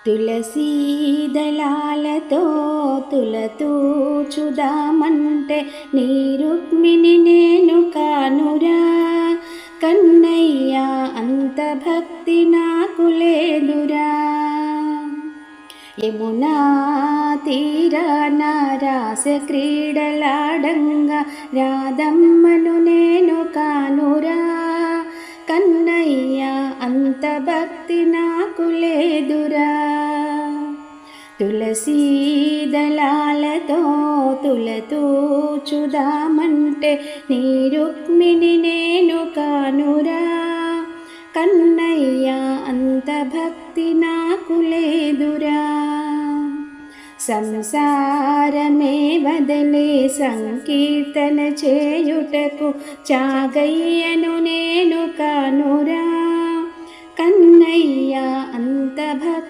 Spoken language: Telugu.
తులసీ దళాలతో తులతూచుదామంటే నీ రుక్మిణి నేను కానురా కన్నయ్య, అంత భక్తి నాకు లేదురా. యమునా తీరాన రాస క్రీడలాడంగా రాధమ్మను నేను కానురా కన్నయ్య, అంత భక్తి నాకు లేదురా. తులసీ దళాలతో తులతూచుదామంటే నీ రుక్మిణి నేను కానురా కన్నయ్య, అంత భక్తి నాకు లేదురా. సంసారమే వదిలే సంకీర్తన చేయుటకు చాగయ్యను నేను కానురా కన్నయ్య, అంత భక్తి